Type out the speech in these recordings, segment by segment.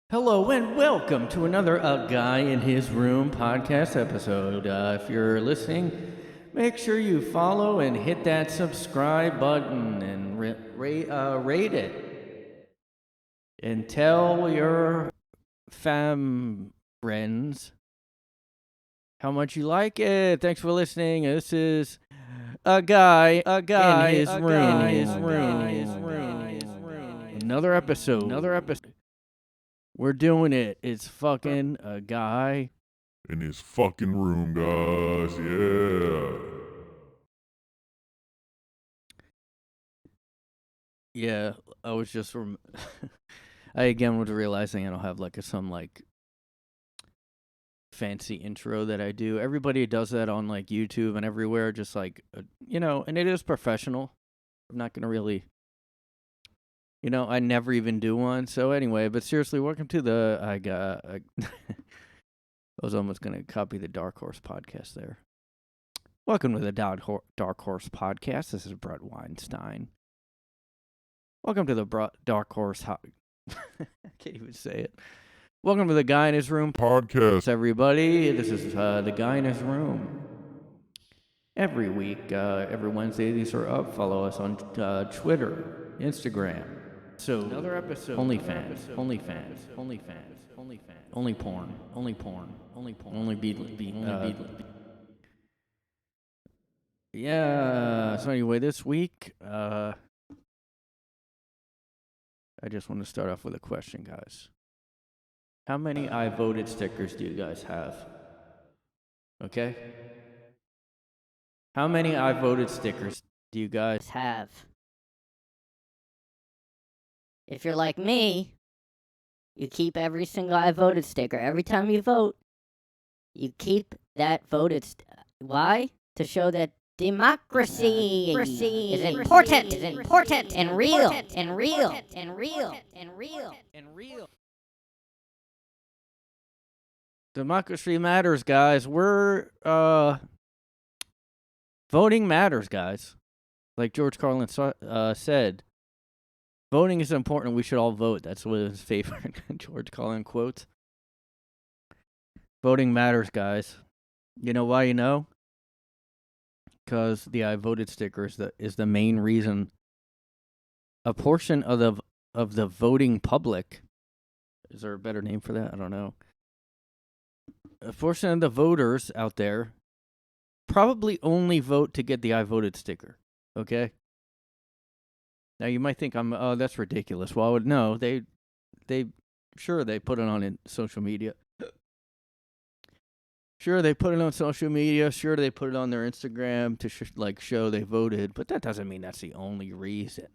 Hello and welcome to another A Guy in His Room podcast episode. If you're listening, make sure you follow and hit that subscribe button and rate it. And tell your friends how much you like it. Thanks for listening. This is A Guy in His Room. Another episode. We're doing it. It's fucking a guy in his fucking room, guys. Yeah, I was just I again was realizing I don't have some fancy intro that I do. Everybody does that on like YouTube and everywhere, just and it is professional. I'm not gonna really, I never even do one. So anyway, but seriously, welcome to the I was almost gonna copy the Dark Horse podcast there. Welcome to the Dark Horse podcast. This is Brett Weinstein. Welcome to the Dark Horse. I can't even say it. Welcome to the Guy in His Room podcast, everybody. This is the Guy in His Room. Every week, every Wednesday, these are up. Follow us on Twitter, Instagram. So another episode. OnlyFans. Only porn. Yeah. So anyway, this week, I just want to start off with a question, guys. How many I voted stickers do you guys have? Okay? How many I voted stickers do you guys have? If you're like me, you keep every single I voted sticker. Every time you vote, you keep that voted why? To show that democracy is important and real. Democracy matters, guys. Voting matters, guys. Like George Carlin said, voting is important. We should all vote. That's one of his favorite George Carlin quotes. Voting matters, guys. You know why? Because the I voted sticker is the main reason a portion of the voting public, is there a better name for that? I don't know. A portion of the voters out there probably only vote to get the I voted sticker. Okay? Now you might think that's ridiculous. Well, no, they put it on social media. Sure, they put it on social media. Sure, they put it on their Instagram to show they voted, but that doesn't mean that's the only reason.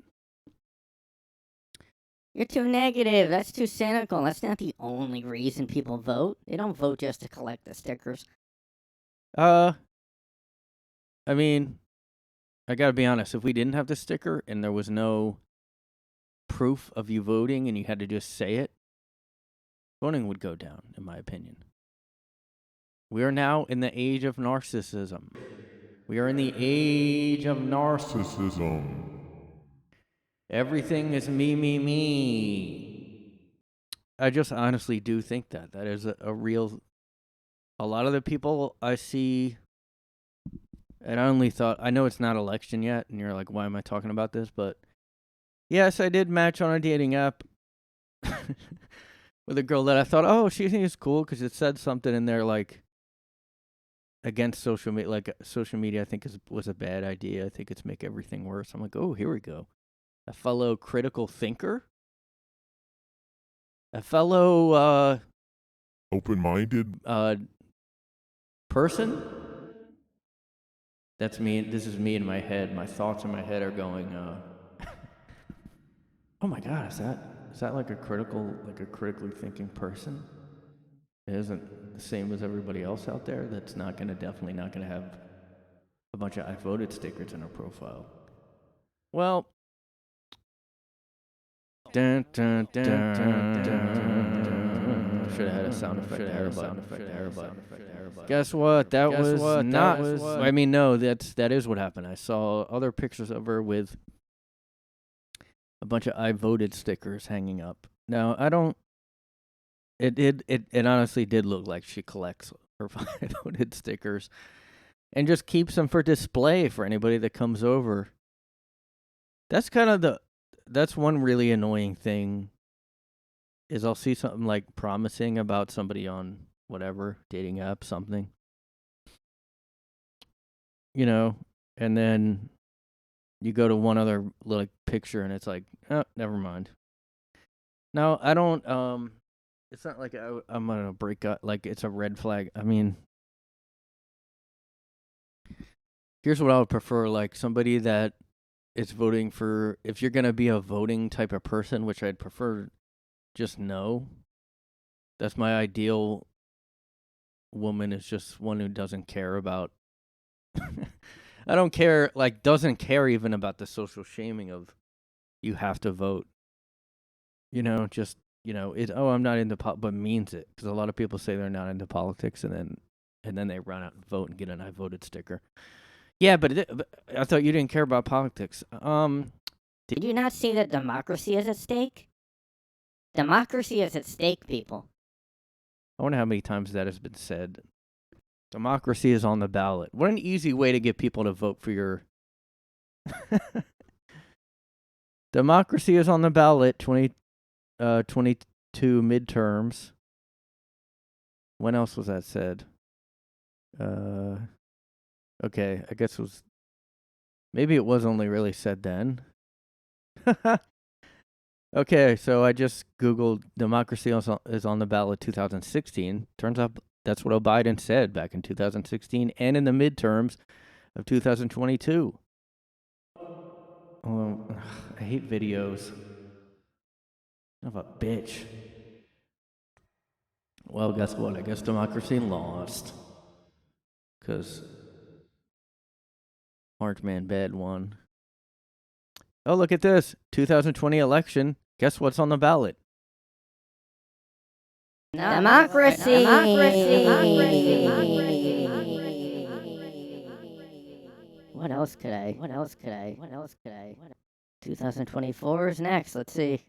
You're too negative. That's too cynical. That's not the only reason people vote. They don't vote just to collect the stickers. I mean, I gotta be honest. If we didn't have the sticker and there was no proof of you voting and you had to just say it, voting would go down, in my opinion. We are now in the age of narcissism. Everything is me. I just honestly do think that is a real. A lot of the people I see, and I know it's not election yet, and you're like, why am I talking about this? But yes, I did match on a dating app with a girl that I thought, oh, she is cool because it said something in there like against social media. Like social media, I think was a bad idea. I think it's make everything worse. I'm like, oh, here we go. A fellow critical thinker, a fellow open-minded person. That's me. This is me in my head. My thoughts in my head are going, oh my God, is that like a critically thinking person? It isn't the same as everybody else out there. That's definitely not gonna have a bunch of I voted stickers in her profile. Well, should have had a sound effect there, but guess what? That was not. I mean, no, that is what happened. I saw other pictures of her with a bunch of I voted stickers hanging up. Now, I don't It honestly did look like she collects her voted stickers and just keeps them for display for anybody that comes over. That's kind of that's one really annoying thing. Is I'll see something like promising about somebody on whatever dating app, something, and then you go to one other like picture and it's like, oh, never mind. No, I don't. It's not like I'm gonna break up. Like it's a red flag. I mean, here's what I would prefer: like somebody that is voting for. If you're gonna be a voting type of person, which I'd prefer, just no. That's my ideal woman. Is just one who doesn't care about. I don't care. Like doesn't care even about the social shaming of you have to vote. Just I'm not into but means it, because a lot of people say they're not into politics and then they run out and vote and get an I voted sticker. Yeah, but I thought you didn't care about politics. Did you not see that democracy is at stake? Democracy is at stake, people. I wonder how many times that has been said. Democracy is on the ballot. What an easy way to get people to vote for your. Democracy is on the ballot. 22 midterms. When else was that said? Okay, I guess maybe it was only really said then. Okay, so I just Googled democracy is on the ballot 2016. Turns out that's what Biden said back in 2016 and in the midterms of 2022. I hate videos. Son of a bitch. Well, guess what? I guess democracy lost. Because Orange Man Bad won. Oh, look at this. 2020 election. Guess what's on the ballot? Democracy. What else could I? 2024 is next. Let's see.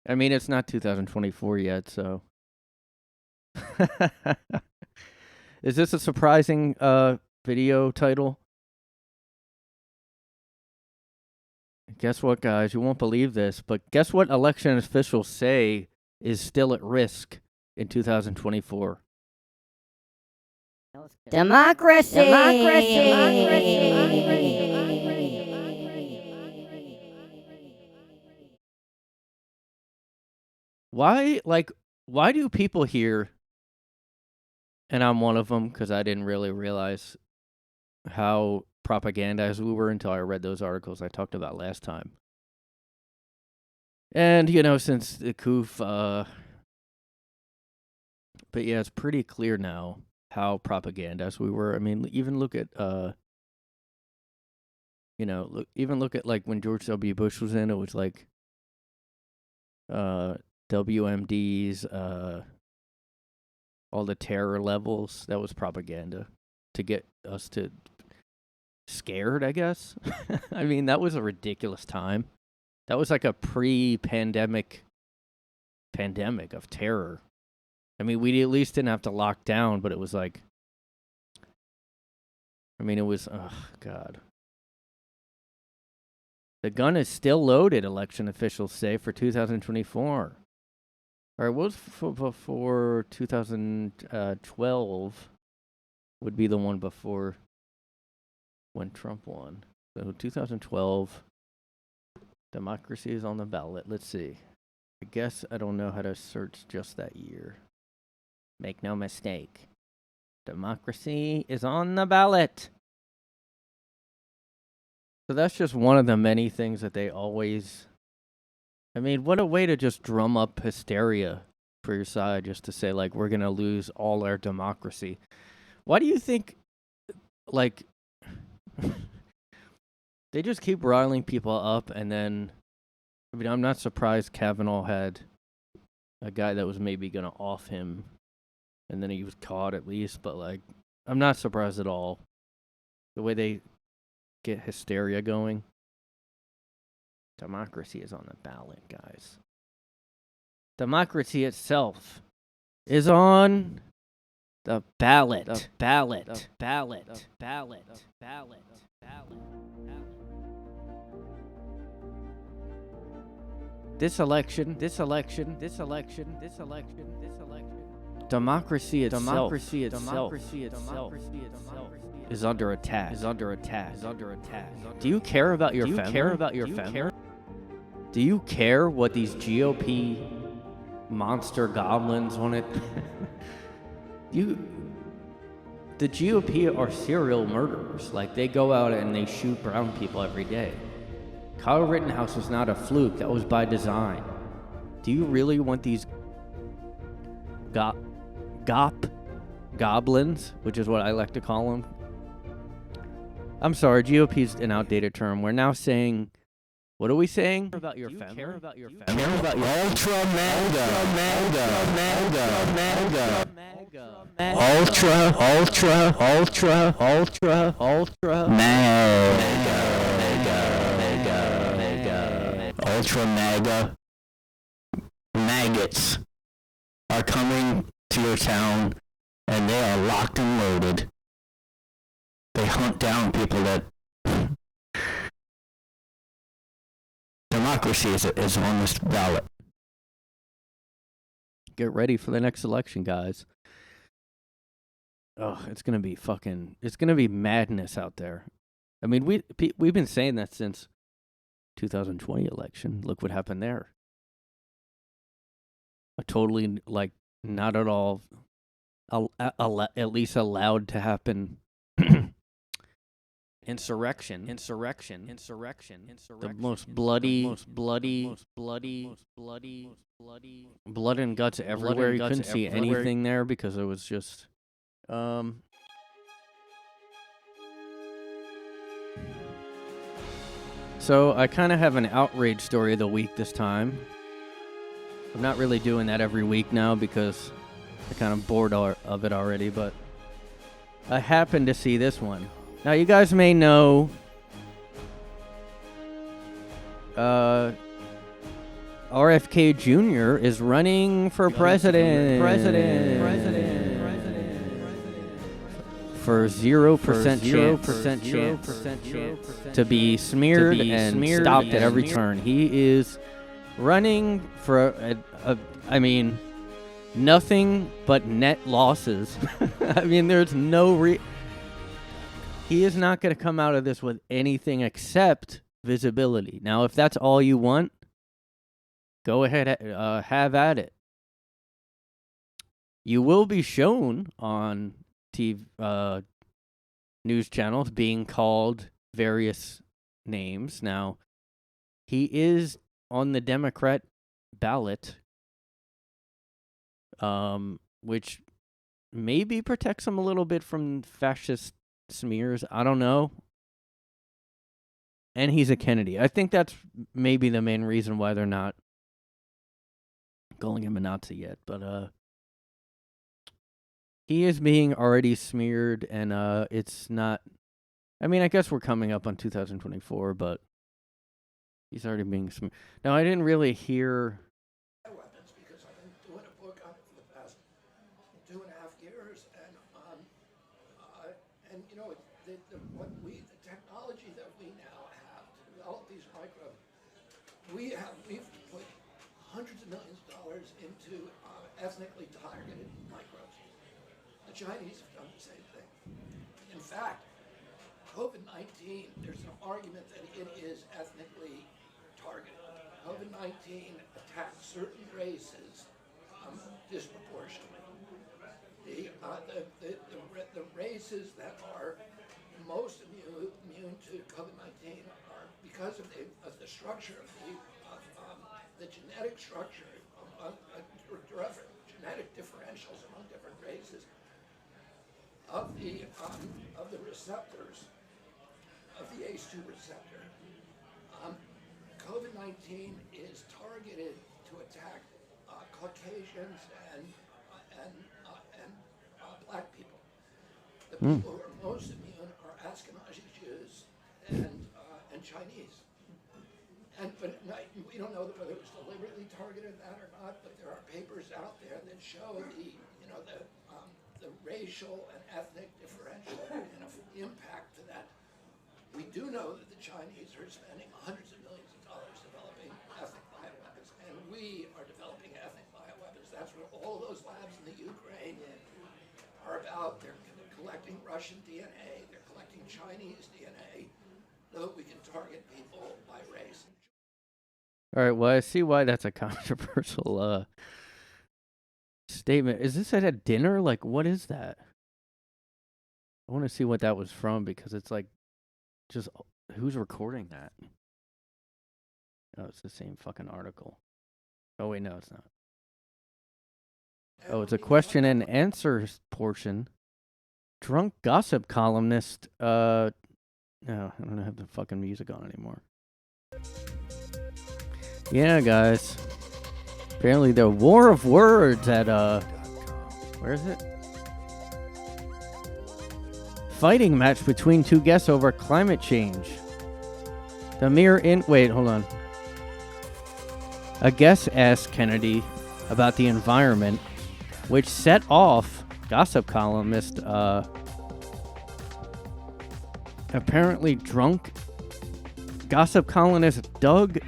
I mean, it's not 2024 yet, so. Is this a surprising video title? Guess what, guys? You won't believe this, but guess what election officials say is still at risk in 2024? Democracy. Why do people here, and I'm one of them because I didn't really realize how propagandized we were until I read those articles I talked about last time. And, since the coof, but yeah, it's pretty clear now how propagandized we were. I mean, even look at, look at like when George W. Bush was in, it was like, WMDs, all the terror levels. That was propaganda to get us to scared, I guess. I mean, that was a ridiculous time. That was like a pre-pandemic pandemic of terror. I mean, we at least didn't have to lock down, but it was like, I mean, it was, oh, God. The gun is still loaded, election officials say, for 2024. Or it was before 2012 would be the one before when Trump won. So 2012, democracy is on the ballot. Let's see. I guess I don't know how to search just that year. Make no mistake. Democracy is on the ballot. So that's just one of the many things that they always... I mean, what a way to just drum up hysteria for your side, just to say, like, we're going to lose all our democracy. Why do you think, like, they just keep riling people up, and then, I mean, I'm not surprised Kavanaugh had a guy that was maybe going to off him, and then he was caught at least, but, like, I'm not surprised at all. The way they get hysteria going. Democracy is on the ballot, guys. Democracy itself is on the ballot. The ballot. The ballot. The ballot. The ballot. The ballot. This election. Democracy itself is under attack. Do you care about your family? Do you care what these GOP monster goblins want it? The GOP are serial murderers. Like, they go out and they shoot brown people every day. Kyle Rittenhouse was not a fluke. That was by design. Do you really want these goblins, which is what I like to call them? I'm sorry, GOP is an outdated term. We're now saying, what are we saying? About your family? Care about your family? Ultra mega. Ultra mega maggots are coming to your town, and they are locked and loaded. They hunt down people that democracy is on this ballot. Get ready for the next election, guys. Oh, it's gonna be madness out there. I mean, we've been saying that since 2020 election. Look what happened there. A totally, like, not at all, at least allowed to happen. Insurrection. The most bloody, blood and guts everywhere. You couldn't see anything there because it was just, So I kind of have an outrage story of the week this time. I'm not really doing that every week now because I'm kind of bored of it already, but I happened to see this one. Now, you guys may know RFK Jr. is running for president. For 0% chance to be smeared and stopped at every turn. He is running for, nothing but net losses. I mean, there's no he is not going to come out of this with anything except visibility. Now, if that's all you want, go ahead, have at it. You will be shown on TV, news channels being called various names. Now, he is on the Democrat ballot, which maybe protects him a little bit from fascist smears. I don't know. And he's a Kennedy. I think that's maybe the main reason why they're not calling him a Nazi yet. But he is being already smeared, and it's not. I mean, I guess we're coming up on 2024, but he's already being smeared. Now, I didn't really hear. Weapons, because I've been doing a book on it for the past 2.5 years, and you know, the technology that we now have to develop these microbes, we've put hundreds of millions of dollars into ethnically targeted microbes. The Chinese have done the same thing. In fact, COVID-19, there's an argument that it is ethnically targeted. COVID-19 attacks certain races disproportionately. The races that are most immune to COVID-19 are because of the structure of the genetic structure of genetic differentials among different races of the receptors of the ACE2 receptor. COVID-19 is targeted to attack Caucasians and black people. The people who are most immune are Ashkenazi Jews and Chinese. But we don't know whether it was deliberately targeted that or not. not, but there are papers out there that show the racial and ethnic differential impact to that. We do know that the Chinese are spending hundreds of millions of dollars developing ethnic bioweapons, and we are developing ethnic bioweapons. That's what all those labs in the Ukraine are about. They're collecting Russian DNA, they're collecting Chinese DNA, so that we can target people by race. All right, well, I see why that's a controversial statement. Is this at a dinner? Like, what is that? I want to see what that was from, because it's like, just, who's recording that? Oh, it's the same fucking article. Oh, wait, no, it's not. Oh, it's a question and answer portion. Drunk gossip columnist, no, I don't have the fucking music on anymore. Yeah, guys. Apparently the war of words at, where is it? Fighting match between two guests over climate change. Wait, hold on. A guest asked Kennedy about the environment, which set off gossip columnist, apparently drunk gossip columnist Doug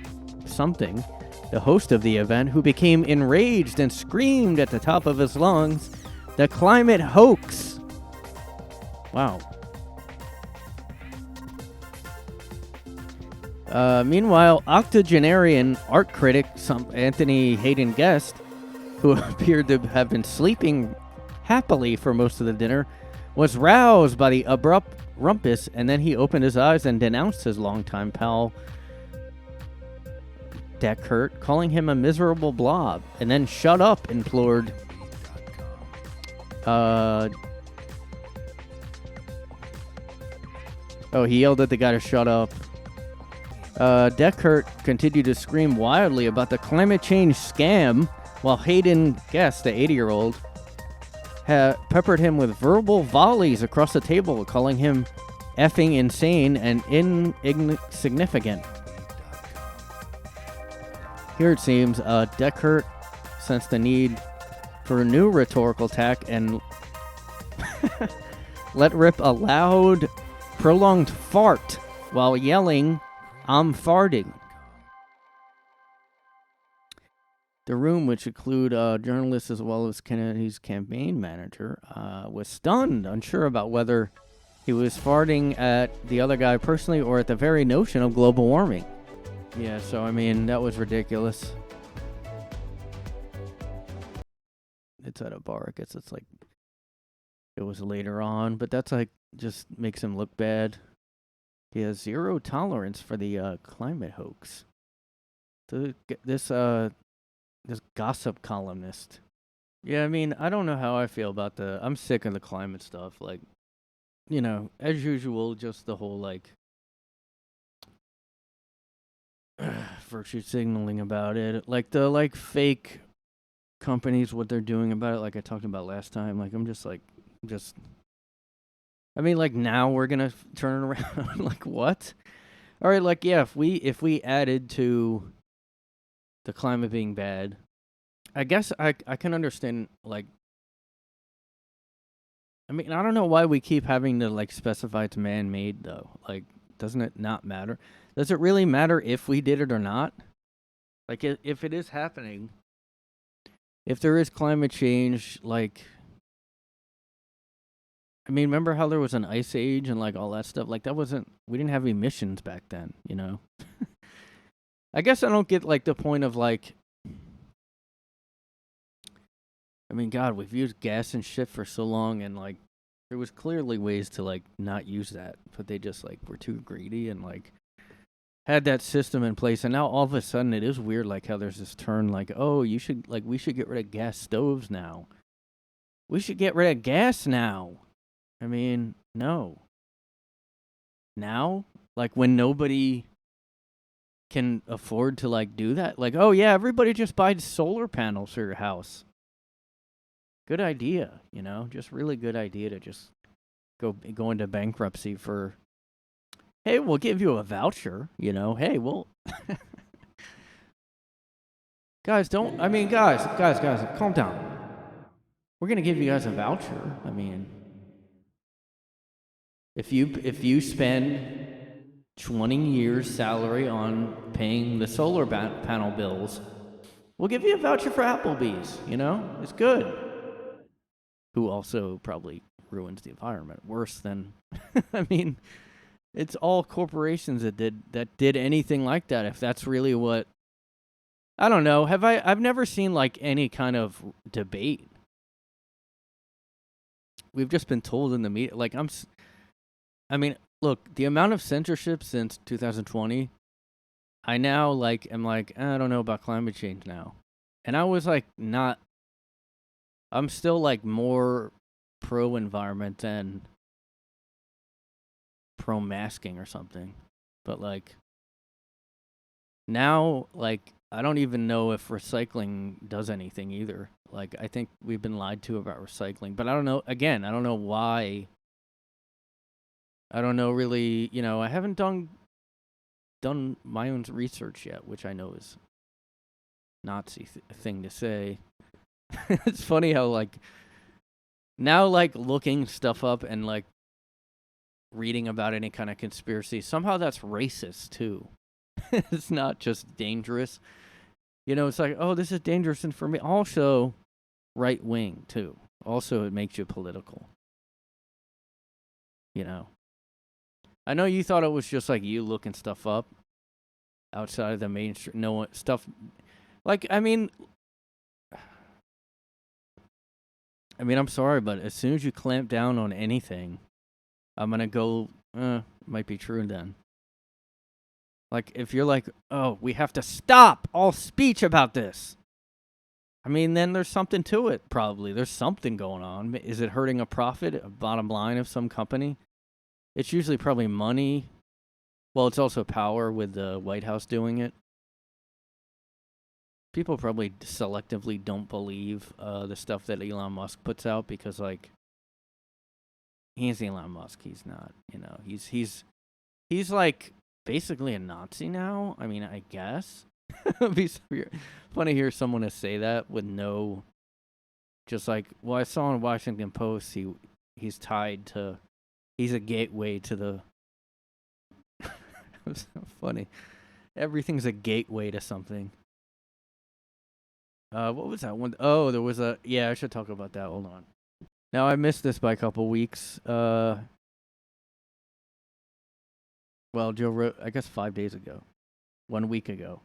something, the host of the event, who became enraged and screamed at the top of his lungs, "The climate hoax!" Wow. Meanwhile, octogenarian art critic Anthony Hayden Guest, who appeared to have been sleeping happily for most of the dinner, was roused by the abrupt rumpus, and then he opened his eyes and denounced his longtime pal Deckert, calling him a miserable blob, and then "shut up," implored he yelled at the guy to shut up. Deckert continued to scream wildly about the climate change scam, while Hayden Guest, the 80-year-old, peppered him with verbal volleys across the table, calling him effing insane and insignificant. Here it seems Deckert sensed the need for a new rhetorical attack and let rip a loud, prolonged fart while yelling, "I'm farting." The room, which included journalists as well as Kennedy's campaign manager, was stunned, unsure about whether he was farting at the other guy personally or at the very notion of global warming. Yeah, so, I mean, that was ridiculous. It's at a bar. I guess it's like, it was later on, but that's like, just makes him look bad. He has zero tolerance for the climate hoax. This gossip columnist. Yeah, I mean, I don't know how I feel about I'm sick of the climate stuff. Like, you know, as usual, just the whole, like, virtue signaling about it. Like, the, like, fake companies, what they're doing about it, like I talked about last time. Like, I'm just, like, I mean, like, now we're gonna turn it around. Like, what? All right, like, yeah, if we added to the climate being bad, I guess I can understand, like, I mean, I don't know why we keep having to, like, specify it's man-made, though. Like, doesn't it not matter? Does it really matter if we did it or not? Like, if it is happening, if there is climate change, like, I mean, remember how there was an ice age and, like, all that stuff? Like, we didn't have emissions back then, you know? I guess I don't get, like, the point of, like, I mean, God, we've used gas and shit for so long, and, like, there was clearly ways to, like, not use that, but they just, like, were too greedy and, like, had that system in place, and now all of a sudden it is weird, like, how there's this turn, like, oh, we should get rid of gas stoves now. We should get rid of gas now. I mean, no. Now? Like, when nobody can afford to, like, do that? Like, oh, yeah, everybody just buys solar panels for your house. Good idea, you know? Just really good idea to just go into bankruptcy for, hey, we'll give you a voucher, you know? Hey, we'll Guys, don't. I mean, guys, calm down. We're gonna give you guys a voucher. I mean, if you spend 20 years' salary on paying the solar panel bills, we'll give you a voucher for Applebee's. You know, it's good. Who also probably ruins the environment worse than. I mean, it's all corporations that did anything like that. If that's really what. I don't know. I've never seen like any kind of debate. We've just been told in the media, like I mean, look, the amount of censorship since 2020, I now am like, I don't know about climate change now. And I was like I'm still like more pro environment than pro masking or something. But like now, like I don't even know if recycling does anything either. Like, I think we've been lied to about recycling. But I don't know, again, I don't know why. I don't know really, I haven't done my own research yet, which I know is Nazi thing to say. It's funny how, like, now, like, looking stuff up and, like, reading about any kind of conspiracy, somehow that's racist, too. It's not just dangerous. It's like, oh, this is dangerous and for me. Also, right wing, too. Also, it makes you political. I know you thought it was just like you looking stuff up outside of the mainstream. No stuff. Like, I mean, I'm sorry, but as soon as you clamp down on anything, I'm going to go, might be true then. Like, if you're like, oh, we have to stop all speech about this. I mean, then there's something to it, probably. There's something going on. Is it hurting a profit, a bottom line of some company? It's usually probably money. Well, it's also power with the White House doing it. People probably selectively don't believe the stuff that Elon Musk puts out because, like, he's Elon Musk. He's not, he's like basically a Nazi now. I mean, I guess. It'd be funny to hear someone say that with no, just like, well, I saw in Washington Post he's tied to, he's a gateway to the. It was so funny. Everything's a gateway to something. What was that one? Oh, there was yeah, I should talk about that. Hold on. Now, I missed this by a couple weeks. Well, Joe wrote, I guess 5 days ago. 1 week ago.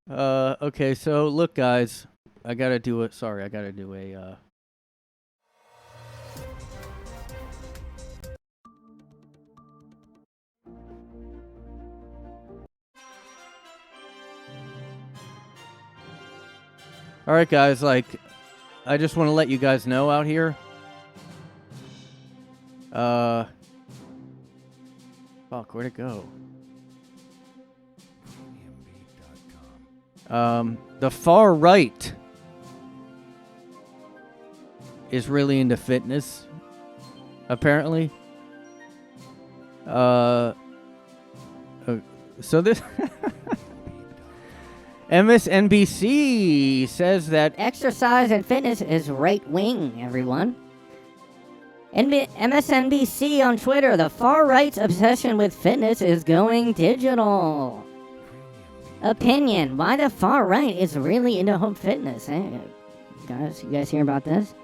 Okay, so look, guys. I gotta do a, all right, guys, like, I just want to let you guys know out here. Fuck, where'd it go? The far right is really into fitness, apparently. So this MSNBC says that Exercise and fitness is right wing, everyone. MSNBC on Twitter, the far right's obsession with fitness is going digital. Opinion, why the far right is really into home fitness. Hey, guys, you guys hear about this?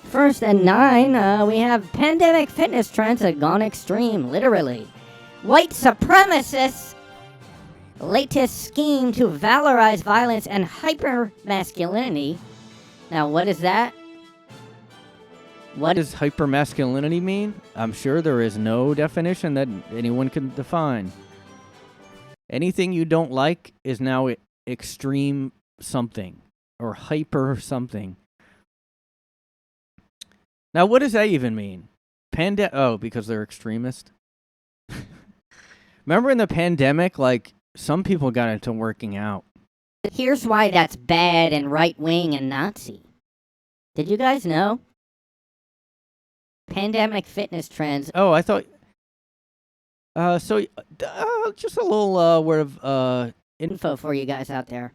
First at 9, we have pandemic fitness trends have gone extreme, literally. White supremacists' latest scheme to valorize violence and hyper-masculinity. Now, what is that? What does hypermasculinity mean? I'm sure there is no definition that anyone can define. Anything you don't like is now extreme something or hyper something. Now, what does that even mean? Oh, because they're extremist? Remember in the pandemic, like, some people got into working out. Here's why that's bad and right-wing and Nazi. Did you guys know? Pandemic fitness trends. Oh, I thought Just a little word of info for you guys out there.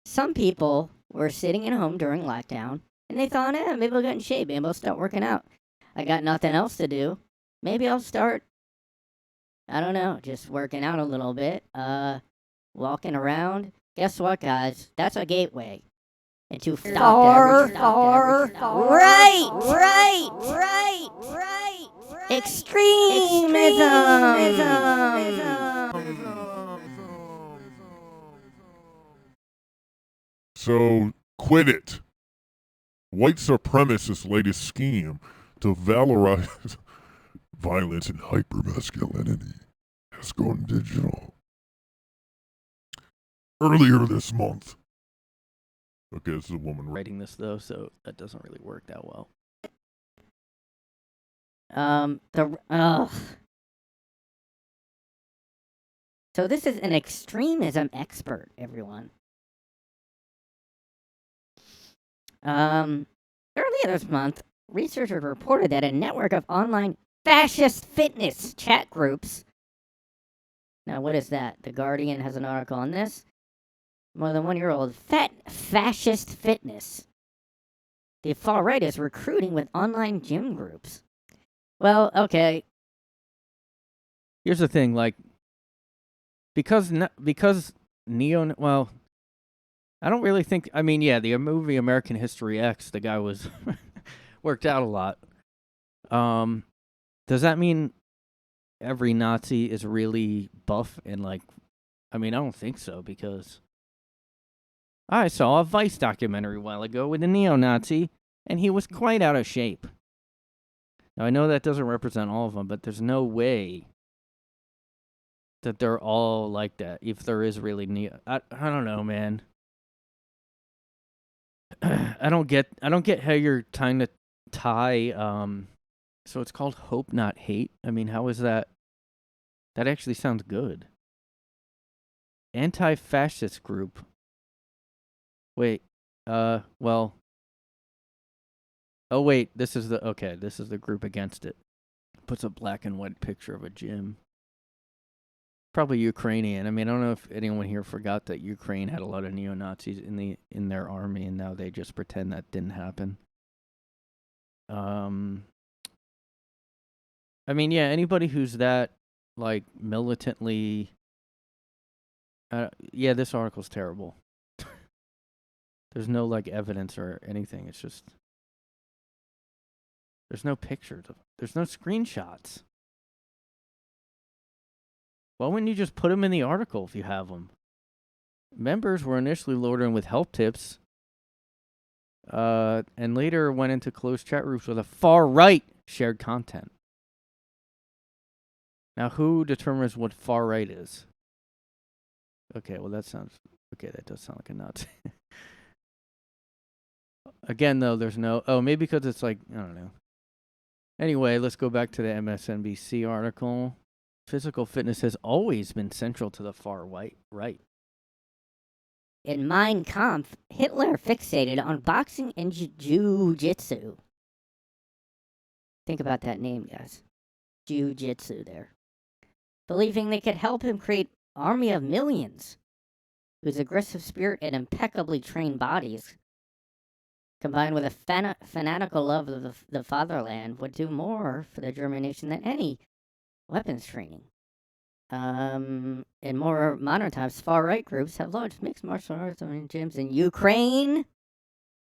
Some people were sitting at home during lockdown, and they thought, maybe I'll get in shape. Maybe I'll start working out. I got nothing else to do. Maybe I'll start, I don't know, just working out a little bit, walking around. Guess what, guys? That's a gateway into extremism. So quit it. White supremacists' latest scheme to valorize violence and hypermasculinity has gone digital. Earlier this month. Okay, this is a woman writing this though, so that doesn't really work that well. So this is an extremism expert, everyone. Earlier this month, researchers reported that a network of online fascist fitness chat groups. Now, what is that? The Guardian has an article on this. More than 1 year old. Fascist fitness. The far right is recruiting with online gym groups. Well, okay. Here's the thing, like, because well, I don't really think. I mean, yeah, the movie American History X, the guy was worked out a lot. Does that mean every Nazi is really buff and like? I mean, I don't think so, because I saw a Vice documentary a while ago with a neo-Nazi, and he was quite out of shape. Now, I know that doesn't represent all of them, but there's no way that they're all like that. If there is really neo, I don't know, man. I don't get how you're trying to tie. So it's called Hope Not Hate. I mean, how is that? That actually sounds good. Anti-fascist group. Wait, well. Oh wait, this is the group against it. Puts a black and white picture of a gym. Probably Ukrainian. I mean, I don't know if anyone here forgot that Ukraine had a lot of neo-Nazis in their army, and now they just pretend that didn't happen. I mean, yeah, anybody who's that, like, militantly... yeah, this article's terrible. There's no, like, evidence or anything. It's just... There's no pictures. There's no screenshots. Why wouldn't you just put them in the article if you have them? Members were initially lured in with help tips, and later went into closed chat rooms with a far right shared content. Now, who determines what far right is? Okay, well, that does sound like a Nazi. Again, though, there's no... Oh, maybe because it's like... I don't know. Anyway, let's go back to the MSNBC article. Physical fitness has always been central to the far right. In Mein Kampf, Hitler fixated on boxing and jiu-jitsu. Think about that name, guys. Jiu-jitsu there. Believing they could help him create an army of millions whose aggressive spirit and impeccably trained bodies, combined with a fanatical love of the fatherland, would do more for the German nation than any weapons training. In more modern times, far-right groups have launched mixed martial arts gyms in Ukraine,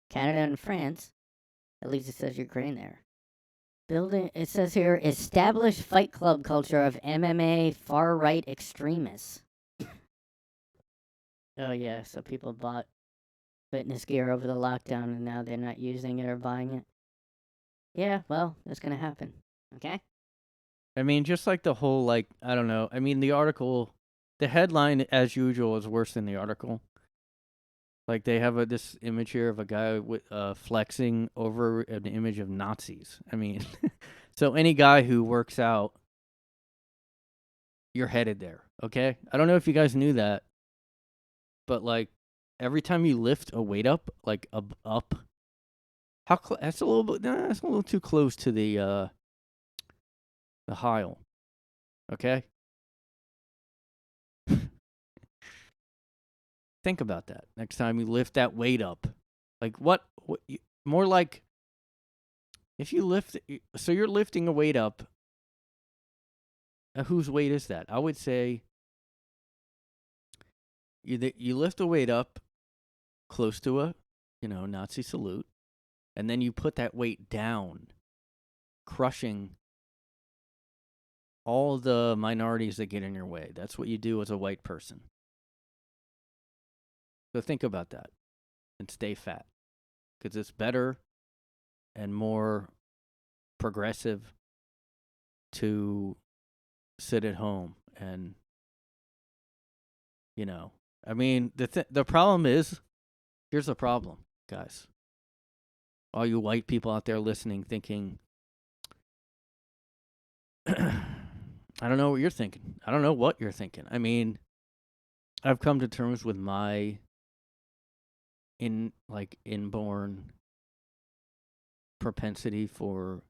Canada, and France. At least it says Ukraine there. It says here, established fight club culture of MMA far-right extremists. Oh yeah, so people bought fitness gear over the lockdown and now they're not using it or buying it. Yeah, well, that's gonna happen. Okay? I mean, just like the whole, like, I don't know. I mean, the article, the headline, as usual, is worse than the article. Like, they have this image here of a guy with flexing over an image of Nazis. I mean, so any guy who works out, you're headed there, okay? I don't know if you guys knew that, but, like, every time you lift a weight up, like, up, that's a little bit, that's a little too close to the Heil. Okay? Think about that next time you lift that weight up. Like more like if you lift, so you're lifting a weight up. Whose weight is that? I would say you lift a weight up close to a, Nazi salute, and then you put that weight down, crushing all the minorities that get in your way. That's what you do as a white person. So think about that and stay fat, because it's better and more progressive to sit at home and, I mean, the problem is, here's the problem, guys. All you white people out there listening, thinking, I don't know what you're thinking. I don't know what you're thinking. I mean, I've come to terms with my inborn propensity for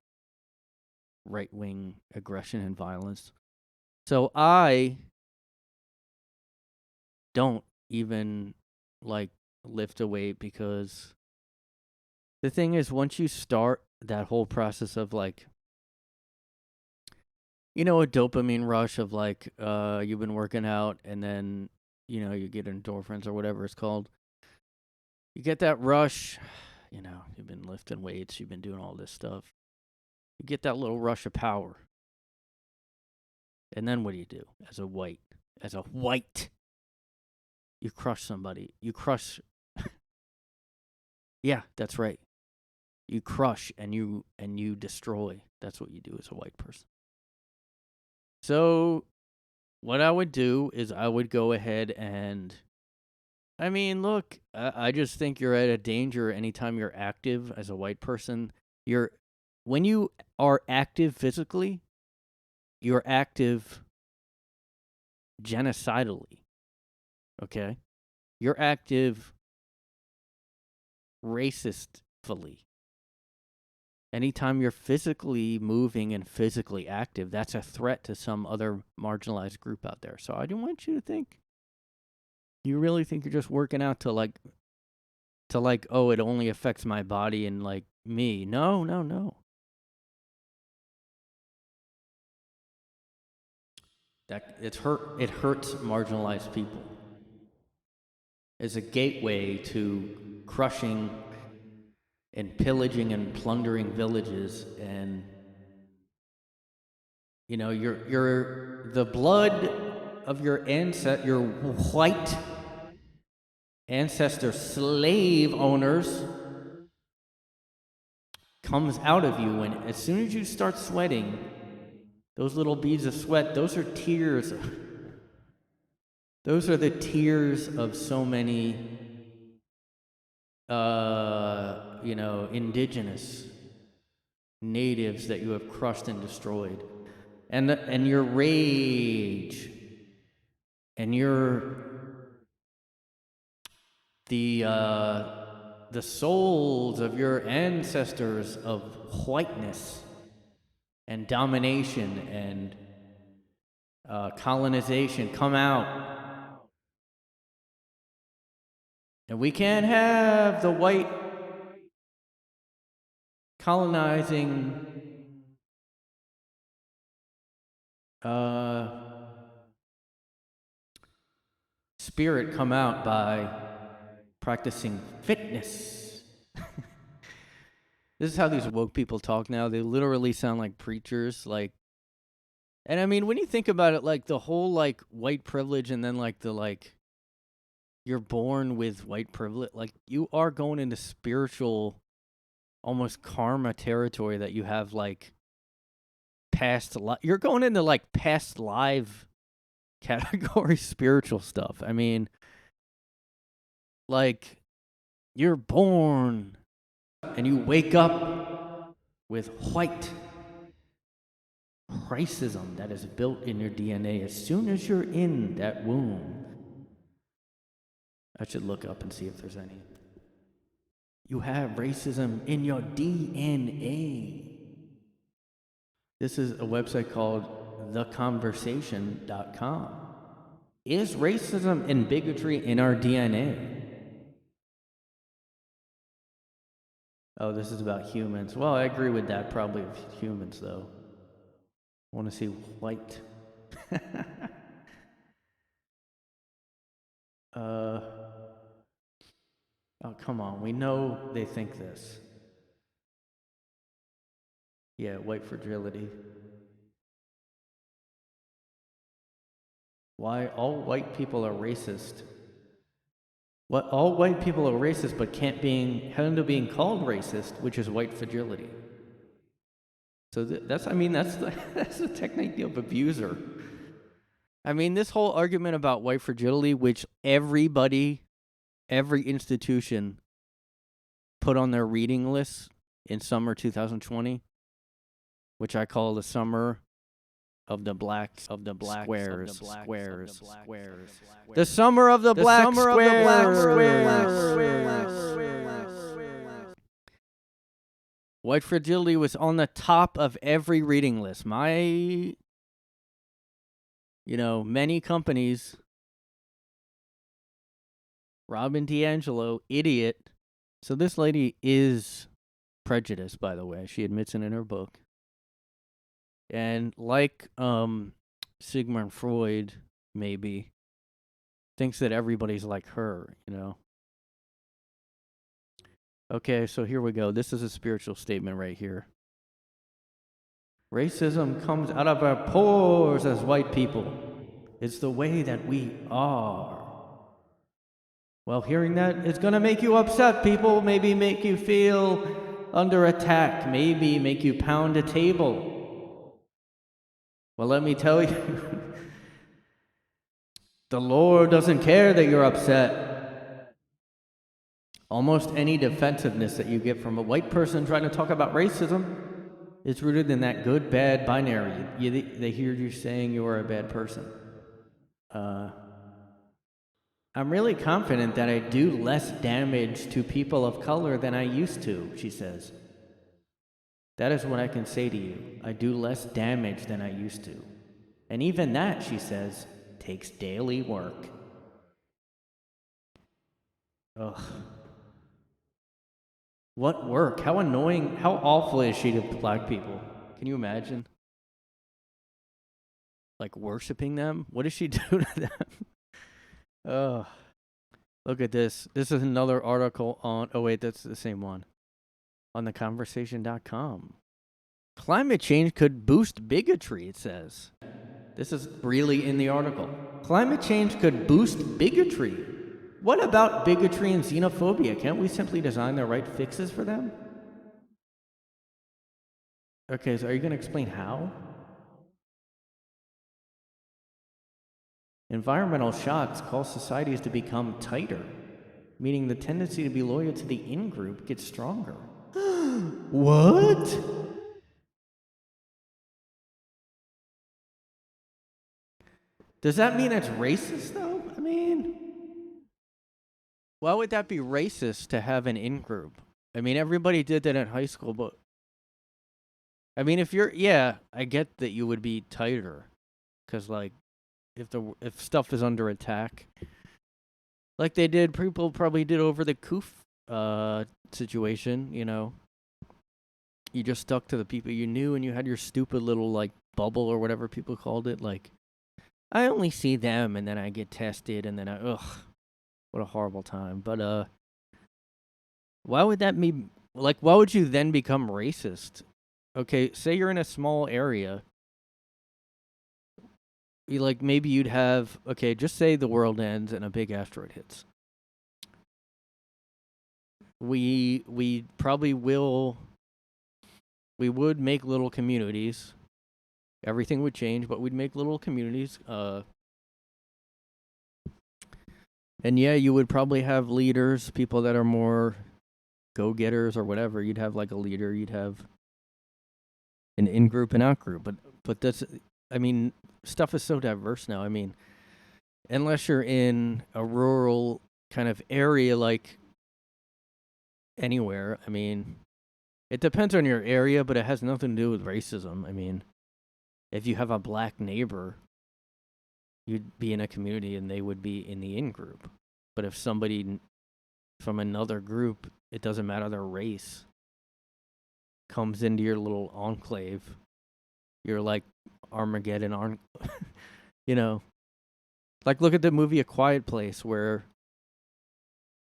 right-wing aggression and violence. So I don't even lift a weight, because the thing is, once you start that whole process of a dopamine rush of you've been working out, and then you get endorphins or whatever it's called. You get that rush, you've been lifting weights, you've been doing all this stuff. You get that little rush of power. And then what do? As a white, you crush somebody. You crush. Yeah, that's right. You crush and you destroy. That's what you do as a white person. So what I would do is I would go ahead and, I mean, look, I just think you're at a danger anytime you're active as a white person. When you are active physically, you're active genocidally. Okay? You're active racistfully. Anytime you're physically moving and physically active, that's a threat to some other marginalized group out there. So I don't want you to think, you really think you're just working out to oh, it only affects my body and me. No. It hurts marginalized people. It's a gateway to crushing and pillaging and plundering villages, and the blood of your white ancestor slave owners comes out of you when, as soon as you start sweating, those little beads of sweat, those are tears. Those are the tears of so many indigenous natives that you have crushed and destroyed. And your rage and the souls of your ancestors of whiteness and domination and colonization come out. And we can't have the white colonizing spirit come out by practicing fitness. This is how these woke people talk now. They literally sound like preachers. And I mean, when you think about it, the whole white privilege, and then you're born with white privilege, you are going into spiritual, almost karma territory that you have you're going into past live category spiritual stuff. I mean, you're born and you wake up with white racism that is built in your DNA as soon as you're in that womb. I should look up and see if there's any. You have racism in your DNA. This is a website called theconversation.com. Is racism and bigotry in our DNA? Oh, this is about humans. Well, I agree with that, probably of humans, though. I want to see white. Oh, come on. We know they think this. Yeah, white fragility. Why all white people are racist. What all white people are racist, but can't handle being called racist, which is white fragility. So that's that's the technique of abuser. I mean, this whole argument about white fragility, which every institution put on their reading list in summer 2020, which I call the summer of the black squares. The summer of the black squares. White fragility was on the top of every reading list. Many companies, Robin DiAngelo, idiot. So this lady is prejudiced, by the way. She admits it in her book. And like Sigmund Freud, maybe, thinks that everybody's like her, Okay, so here we go. This is a spiritual statement right here. Racism comes out of our pores as white people. It's the way that we are. Well, hearing that is going to make you upset, people. Maybe make you feel under attack. Maybe make you pound a table. Well, let me tell you, the Lord doesn't care that you're upset. Almost any defensiveness that you get from a white person trying to talk about racism is rooted in that good-bad binary. They hear you saying you are a bad person. I'm really confident that I do less damage to people of color than I used to, she says. That is what I can say to you. I do less damage than I used to. And even that, she says, takes daily work. Ugh. What work? How annoying, how awful is she to black people? Can you imagine? Like worshiping them? What does she do to them? Ugh. Look at this. This is another article on, oh wait, that's the same one. On theconversation.com. Climate change could boost bigotry, it says. This is really in the article. Climate change could boost bigotry. What about bigotry and xenophobia? Can't we simply design the right fixes for them? Okay, so are you going to explain how? Environmental shocks cause societies to become tighter, meaning the tendency to be loyal to the in-group gets stronger. What? Does that mean it's racist, though? I mean, why would that be racist to have an in-group? I mean, everybody did that in high school, but I mean, I get that you would be tighter, because like, if stuff is under attack, like people probably did over the coof situation, you just stuck to the people you knew, and you had your stupid little like bubble or whatever people called it. Like, I only see them, and then I get tested, and then what a horrible time. But why would that be? Like, why would you then become racist? Okay, say you're in a small area. Maybe you'd have, okay, just say the world ends and a big asteroid hits. We would make little communities. Everything would change, but we'd make little communities. And yeah, you would probably have leaders, people that are more go-getters or whatever. You'd have like a leader. You'd have an in-group and out-group. But that's, I mean, stuff is so diverse now. I mean, unless you're in a rural kind of area, like anywhere, I mean, it depends on your area, but it has nothing to do with racism. I mean, if you have a black neighbor, you'd be in a community and they would be in the in group. But if somebody from another group, it doesn't matter their race, comes into your little enclave, you're like Armageddon, you know. Like, look at the movie A Quiet Place, where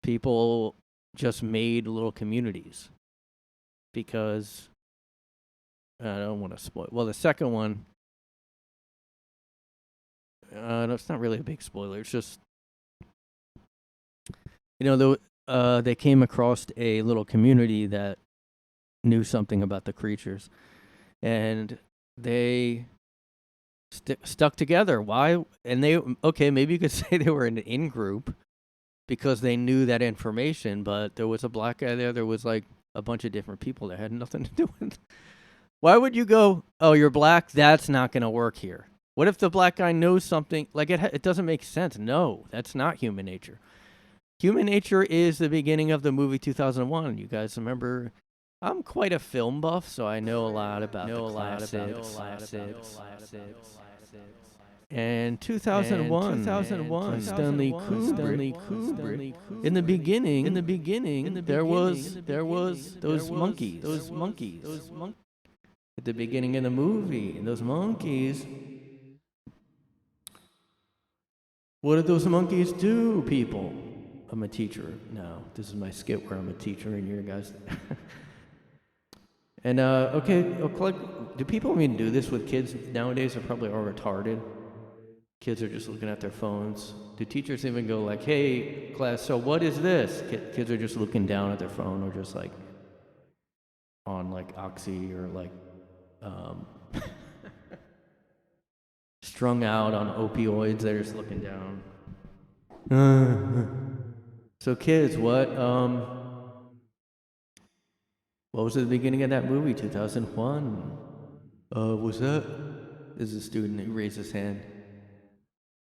people just made little communities because I don't want to spoil. Well, the second one, it's not really a big spoiler. It's just, they came across a little community that knew something about the creatures, and they stuck together. Why? And maybe you could say they were an in group because they knew that information, but there was a black guy there. There was like a bunch of different people that had nothing to do with it. Why would you go, oh, you're black? That's not going to work here. What if the black guy knows something? Like, it doesn't make sense. No, that's not human nature. Human nature is the beginning of the movie 2001. You guys remember? I'm quite a film buff, so I know a lot about the classics. And 2001, Stanley Kubrick. In the beginning, there was those monkeys. At the beginning of the movie, and those monkeys. What did those monkeys do, people? I'm a teacher. No, this is my skit where I'm a teacher and you're guys. And do people even do this with kids nowadays? They're probably all retarded. Kids are just looking at their phones. Do teachers even go like, hey, class, so what is this? Kids are just looking down at their phone or just like on like Oxy or like strung out on opioids. They're just looking down. So kids, what was at the beginning of that movie, 2001? Was that? This is a student who raised his hand.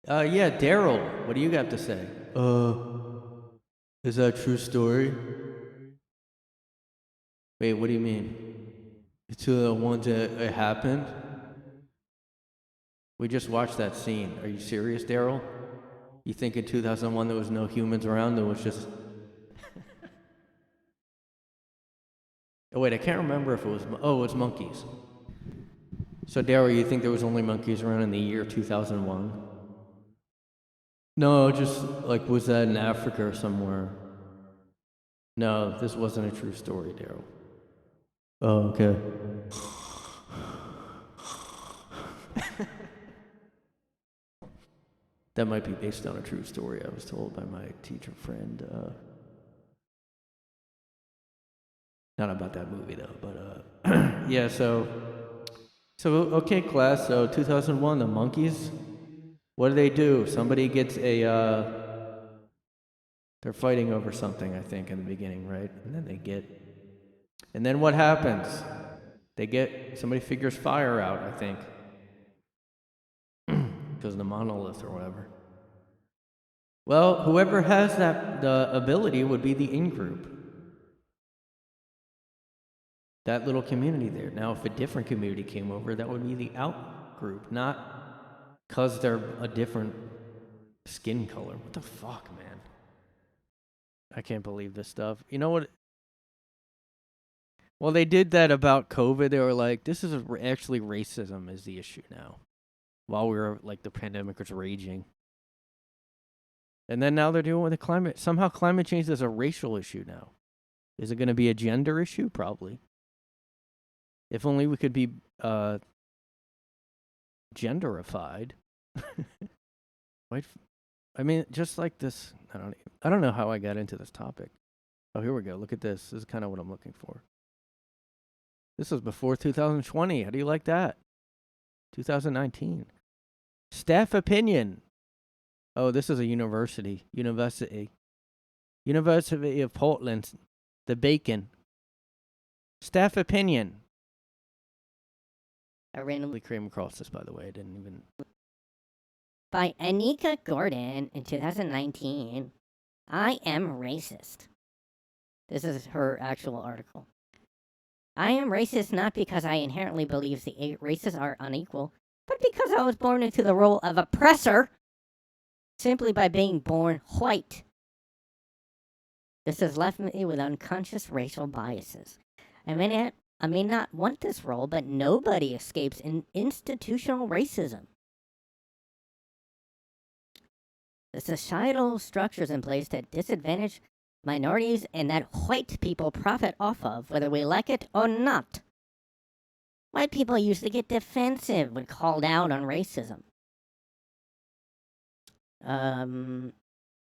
Yeah, Daryl, what do you got to say? Is that a true story? Wait, what do you mean? It's the ones that it happened? We just watched that scene. Are you serious, Daryl? You think in 2001 there was no humans around? There was just... Oh, wait, I can't remember if it was... Oh, it was monkeys. So, Daryl, you think there was only monkeys around in the year 2001? No, just, like, was that in Africa or somewhere? No, this wasn't a true story, Daryl. Oh, okay. That might be based on a true story I was told by my teacher friend. Not about that movie, though, but, yeah, so, okay, class, so 2001, the monkeys, what do? Somebody gets they're fighting over something, I think, in the beginning, right? And then what happens? Somebody figures fire out, I think. Because of the monolith or whatever. Well, whoever has the ability would be the in-group. That little community there. Now, if a different community came over, that would be the out-group, not because they're a different skin color. What the fuck, man? I can't believe this stuff. You know what? Well, they did that about COVID. They were like, this is actually racism is the issue now. While we were, like, the pandemic was raging. And then now they're doing with the climate. Somehow climate change is a racial issue now. Is it going to be a gender issue? Probably. If only we could be genderified. I mean, just like this. I don't know how I got into this topic. Oh, here we go. Look at this. This is kind of what I'm looking for. This was before 2020. How do you like that? 2019. Staff opinion. Oh, this is a university. University of Portland. The Bacon. Staff opinion. I randomly came across this, by the way. I didn't even... By Anika Gordon in 2019. I am racist. This is her actual article. I am racist not because I inherently believe the races are unequal, but because I was born into the role of oppressor simply by being born white. This has left me with unconscious racial biases. I may not want this role, but nobody escapes institutional racism. The societal structures in place that disadvantage minorities and that white people profit off of, whether we like it or not. White people usually get defensive when called out on racism.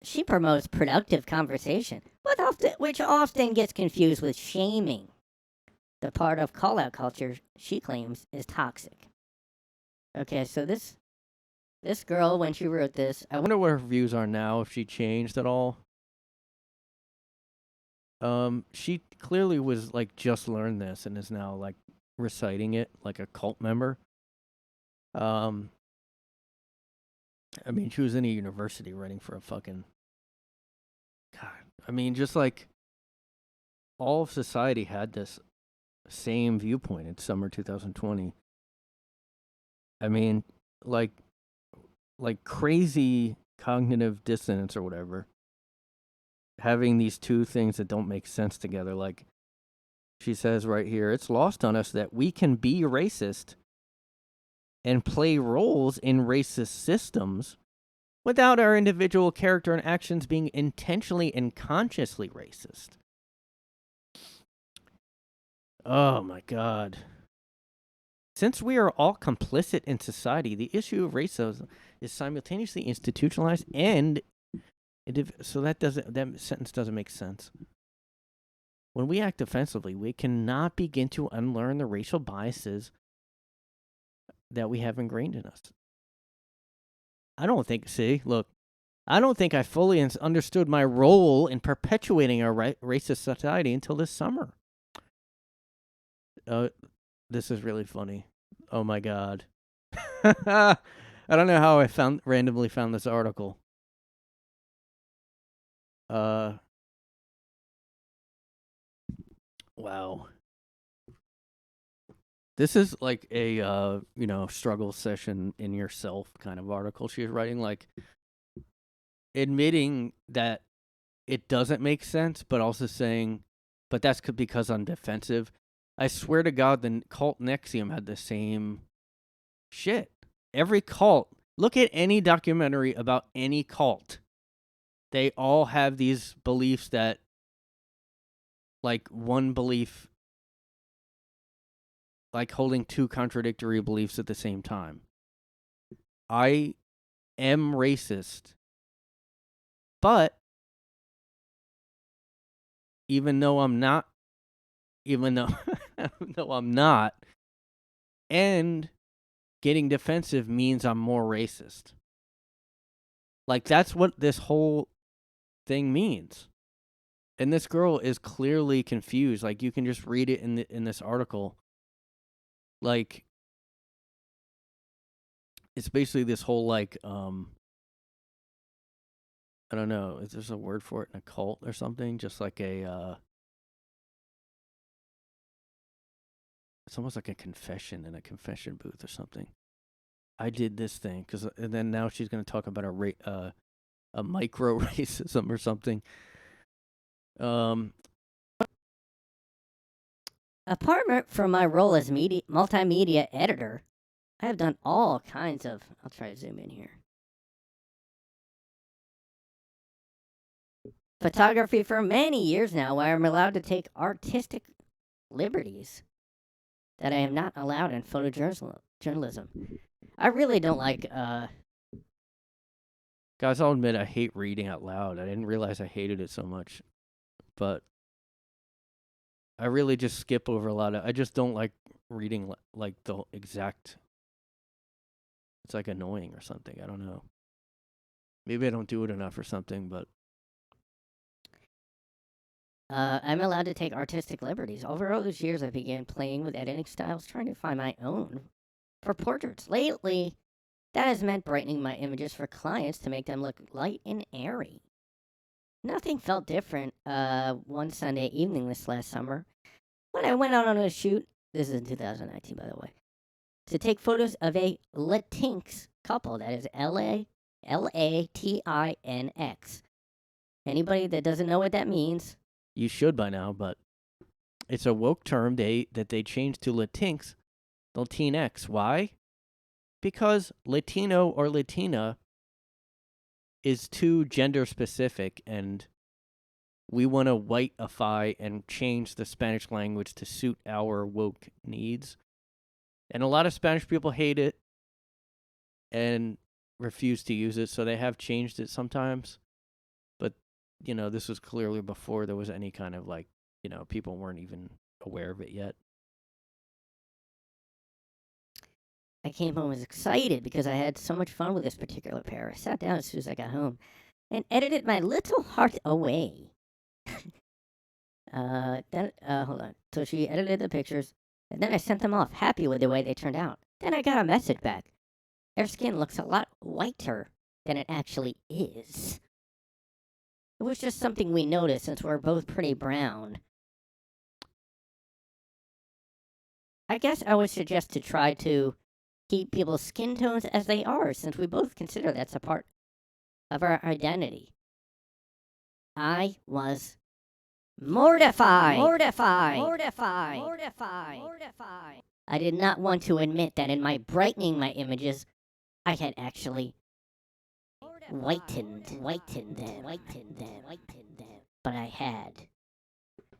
She promotes productive conversation, which often gets confused with shaming. The part of call-out culture she claims is toxic. Okay, so this girl, when she wrote this, I wonder what her views are now, if she changed at all. She clearly was like just learned this and is now like reciting it like a cult member. I mean, she was in a university writing for a fucking God. I mean, just like all of society had this same viewpoint in summer 2020. I mean, like crazy cognitive dissonance or whatever. Having these two things that don't make sense together. Like she says right here, it's lost on us that we can be racist and play roles in racist systems without our individual character and actions being intentionally and consciously racist. Oh my God. Since we are all complicit in society, the issue of racism is simultaneously institutionalized and so that sentence doesn't make sense. When we act offensively, we cannot begin to unlearn the racial biases that we have ingrained in us. I don't think I fully understood my role in perpetuating our racist society until this summer. This is really funny. Oh my God. I don't know how I randomly found this article. Wow. This is like a struggle session in yourself kind of article she's writing, like admitting that it doesn't make sense, but also saying, but that's because I'm defensive. I swear to God, the cult NXIVM had the same shit. Every cult, look at any documentary about any cult. They all have these beliefs that, like, one belief, like holding two contradictory beliefs at the same time. I am racist, but even though I'm not, and getting defensive means I'm more racist. Like, that's what this whole thing means. And this girl is clearly confused. Like, you can just read it in this article. Like, it's basically this whole, like, I don't know, is there a word for it in a cult or something? Just like a, it's almost like a confession in a confession booth or something. I did this thing, and then now she's going to talk about a micro racism or something. Apart from my role as multimedia editor, I have done all kinds of... I'll try to zoom in here. Photography for many years now, where I'm allowed to take artistic liberties that I am not allowed in photojournalism. I really don't like... Guys, I'll admit I hate reading out loud. I didn't realize I hated it so much. But I really just skip over a lot of... I just don't like reading like the exact... It's like annoying or something. I don't know. Maybe I don't do it enough or something, but... I'm allowed to take artistic liberties. Over all those years, I began playing with editing styles, trying to find my own for portraits. Lately, that has meant brightening my images for clients to make them look light and airy. Nothing felt different one Sunday evening this last summer when I went out on a shoot, this is in 2019, by the way, to take photos of a Latinx couple. That is Latinx. Anybody that doesn't know what that means, You should by now, but it's a woke term that they changed to Latinx, Latinx. Why? Because Latino or Latina is too gender specific, and we want to whiteify and change the Spanish language to suit our woke needs. And a lot of Spanish people hate it and refuse to use it, so they have changed it sometimes. But, this was clearly before there was any kind of people weren't even aware of it yet. I came home was excited because I had so much fun with this particular pair. I sat down as soon as I got home and edited my little heart away. Then hold on. So she edited the pictures, and then I sent them off, happy with the way they turned out. Then I got a message back. Their skin looks a lot whiter than it actually is. It was just something we noticed since we're both pretty brown. I guess I would suggest to try to keep people's skin tones as they are, since we both consider that's a part of our identity. I was mortified. I did not want to admit that in my brightening my images, I had actually whitened them. But I had.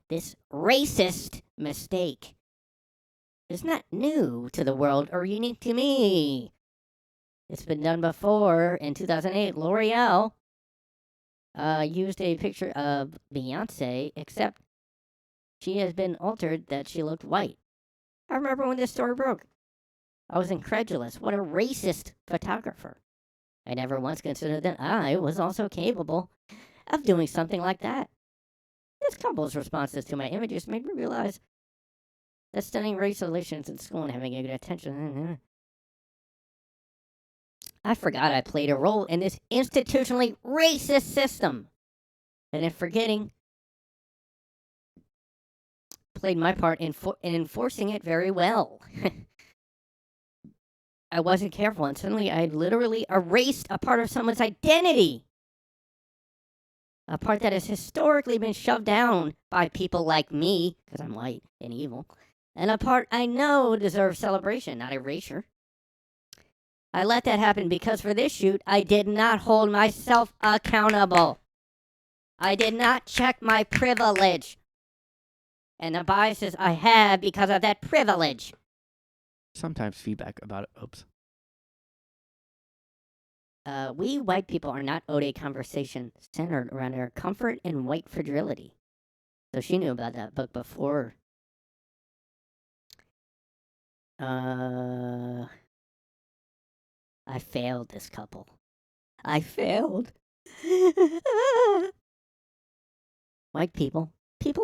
This racist mistake is not new to the world or unique to me. It's been done before. In 2008, L'Oreal used a picture of Beyonce, except she has been altered that she looked white. I remember when this story broke. I was incredulous. What a racist photographer. I never once considered that I was also capable of doing something like that. This couple's responses to my images made me realize that studying race relations in school and having a good attention. I forgot I played a role in this institutionally racist system. And in forgetting, played my part in enforcing it very well. I wasn't careful, and suddenly I literally erased a part of someone's identity. A part that has historically been shoved down by people like me, because I'm white and evil, and a part I know deserves celebration, not erasure. I let that happen because for this shoot, I did not hold myself accountable. I did not check my privilege and the biases I have because of that privilege. Sometimes feedback about it. Oops. We white people are not owed a conversation centered around our comfort and white fragility. So she knew about that book before. I failed this couple. I failed. White people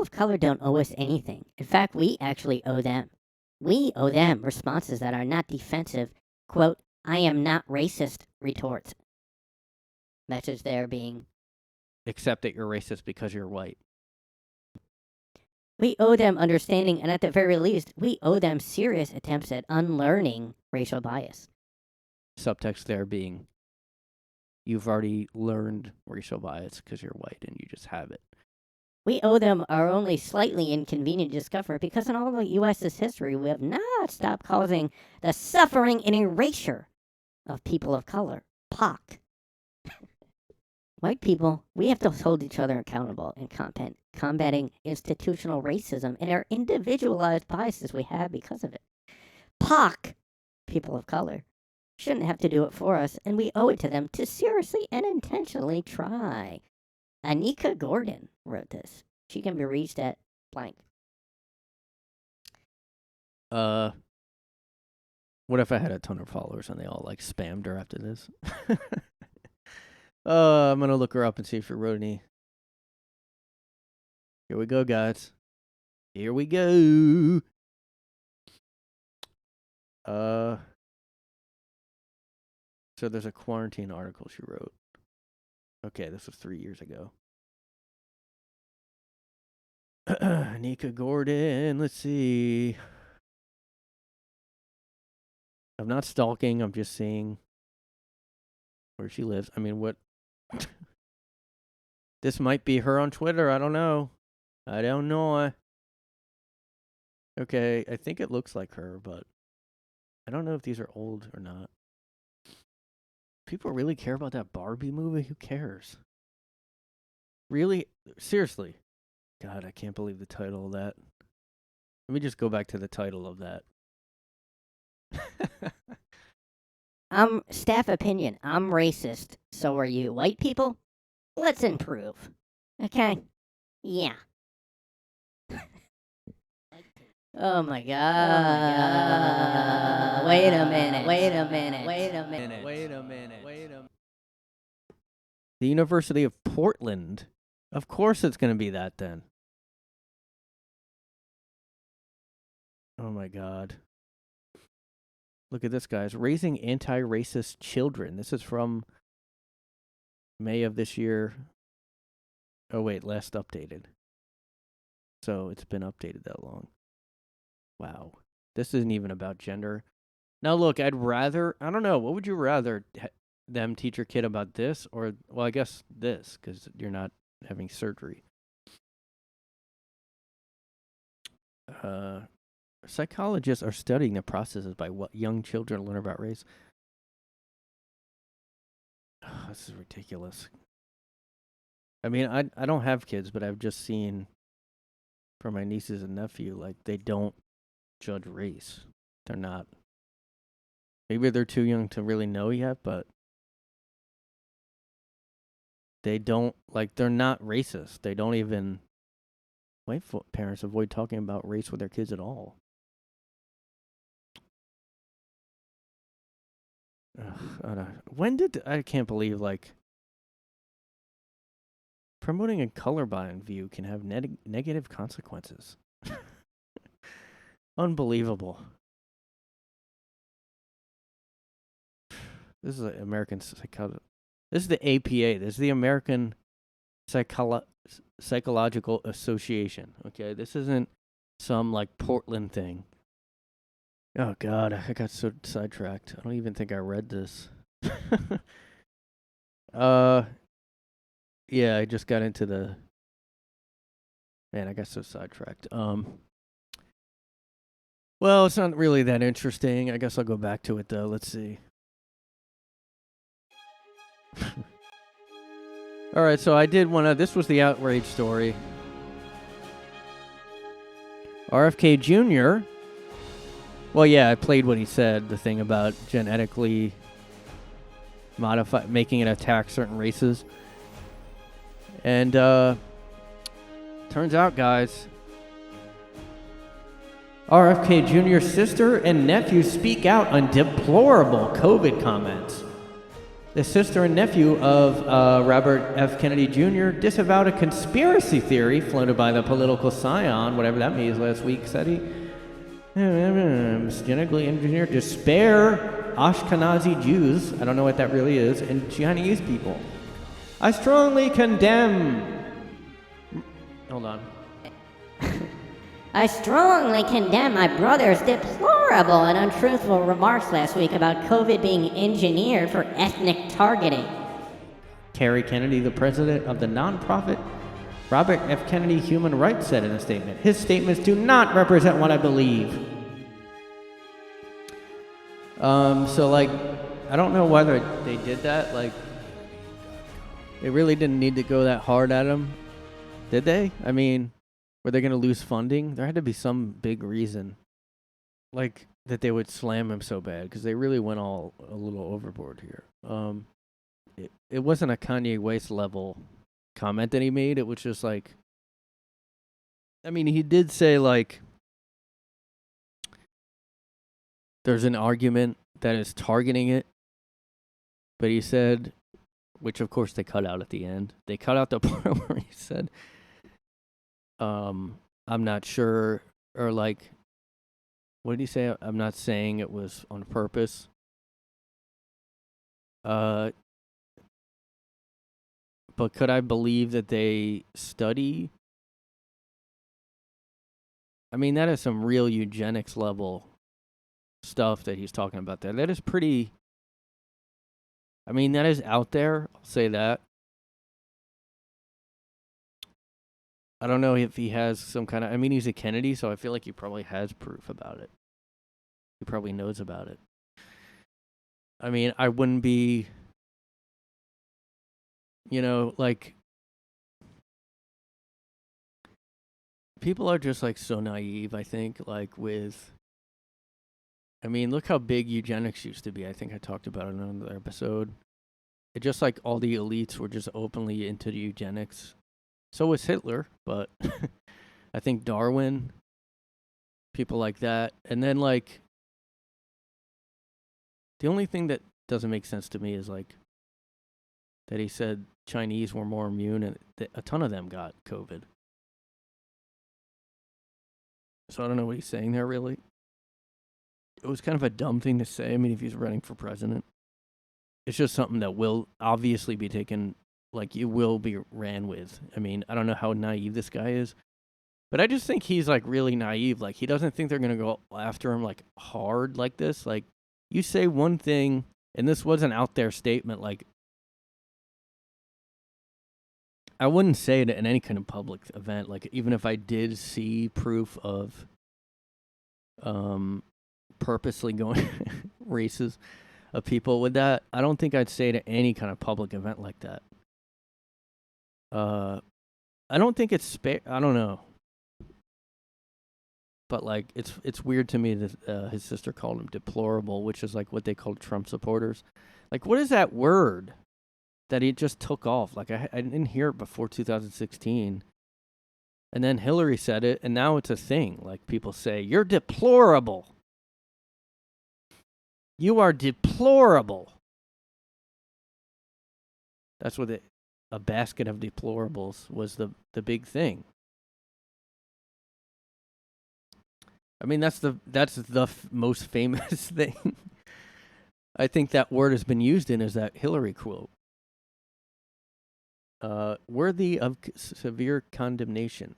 of color don't owe us anything. In fact, we actually owe them. We owe them responses that are not defensive, quote, I am not racist retorts. Message there being, Except that you're racist because you're white. we owe them understanding, and at the very least, we owe them serious attempts at unlearning racial bias. Subtext there being, you've already learned racial bias because you're white and you just have it. We owe them our only slightly inconvenient discovery because in all of the U.S.'s history, we have not stopped causing the suffering and erasure of people of color. POC. White people, we have to hold each other accountable in combating institutional racism and our individualized biases we have because of it. POC, people of color, shouldn't have to do it for us, and we owe it to them to seriously and intentionally try. Anika Gordon wrote this. She can be reached at blank. What if I had a ton of followers and they all spammed her after this? I'm gonna look her up and see if she wrote any. Here we go, guys. Here we go. So there's a quarantine article she wrote. Okay, this was 3 years ago. Nika Gordon. Let's see. I'm not stalking. I'm just seeing where she lives. I mean, what? This might be her on Twitter. I don't know. I don't know. Okay, I think it looks like her, but I don't know if these are old or not. People really care about that Barbie movie? Who cares? Really? Seriously. God, I can't believe the title of that. Let me just go back to the title of that. Staff opinion. I'm racist. So are you. White people? Let's improve. Okay? Yeah. Oh my god. Wait a minute. The University of Portland. Of course it's going to be that then. Oh my god. Look at this, guys. Raising anti-racist children. This is from May of this year. Oh wait, last updated. So it's been updated that long. Wow. This isn't even about gender. Now look, I don't know, what would you rather them teach your kid about this or, well, I guess this, because you're not having surgery. Psychologists are studying the processes by what young children learn about race. This is ridiculous. I mean, I don't have kids, but I've just seen from my nieces and nephew, like, they don't judge race. They're not. Maybe they're too young to really know yet, but they don't, like, they're not racist. They don't even, white parents avoid talking about race with their kids at all. I can't believe, like, promoting a colorblind view can have negative consequences. Unbelievable. This is the American Psychology. This is the APA. This is the American Psychological Association. Okay, this isn't some like Portland thing. Oh God, I got so sidetracked. I don't even think I read this. Yeah, I just got into the. Man, I got so sidetracked. Well, it's not really that interesting. I guess I'll go back to it though. Let's see. All right, so I did this was the outrage story. RFK Jr. Well, yeah, I played what he said, the thing about genetically making it attack certain races. And turns out, guys, RFK Jr.'s sister and nephew speak out on deplorable COVID comments. The sister and nephew of Robert F. Kennedy Jr. disavowed a conspiracy theory floated by the political scion, whatever that means, last week, said he genetically engineered to spare Ashkenazi Jews, I don't know what that really is, and Chinese people. I strongly condemn... Hold on. I strongly condemn my brother's deplorable and untruthful remarks last week about COVID being engineered for ethnic targeting. Kerry Kennedy, the president of the nonprofit Robert F. Kennedy Human Rights, said in a statement, his statements do not represent what I believe. So, like, I don't know whether they did that. Like, they really didn't need to go that hard at him, did they? I mean, were they going to lose funding? There had to be some big reason, like, that they would slam him so bad, because they really went a little overboard here. It wasn't a Kanye West level comment that he made. It was just like, I mean, he did say, like, there's an argument that is targeting it, but he said, which of course they cut out at the end, they cut out the part where he said, I'm not sure, or like, what did he say? I'm not saying it was on purpose. But could I believe that they study I mean, that is some real eugenics level stuff that he's talking about there. That is pretty. I mean, that is out there. I'll say that. I don't know if he has some kind of. I mean, he's a Kennedy, so I feel like he probably has proof about it. He probably knows about it. I mean, I wouldn't be. Like. People are just like so naive, I think, like with. I mean, look how big eugenics used to be. I think I talked about it in another episode. It just like all the elites were just openly into the eugenics. So was Hitler, but I think Darwin, people like that. And then like, the only thing that doesn't make sense to me is like that he said Chinese were more immune and a ton of them got COVID. So I don't know what he's saying there, really. It was kind of a dumb thing to say. I mean, if he's running for president, it's just something that will obviously be taken, like, you will be ran with. I mean, I don't know how naive this guy is, but I just think he's, like, really naive. Like, he doesn't think they're going to go after him, like, hard like this. Like, you say one thing, and this was an out there statement, like, I wouldn't say it in any kind of public event. Like, even if I did see proof of purposely going races of people with that, I don't think I'd say it at any kind of public event like that. I don't think it's I don't know. But, like, it's weird to me that his sister called him deplorable, which is, like, what they call Trump supporters. Like, what is that word that he just took off? Like, I didn't hear it before 2016. And then Hillary said it, and now it's a thing. Like, people say, you're deplorable. You are deplorable. That's what a basket of deplorables was the big thing. I mean, that's the most famous thing. I think that word has been used in is that Hillary quote. Worthy of severe condemnation.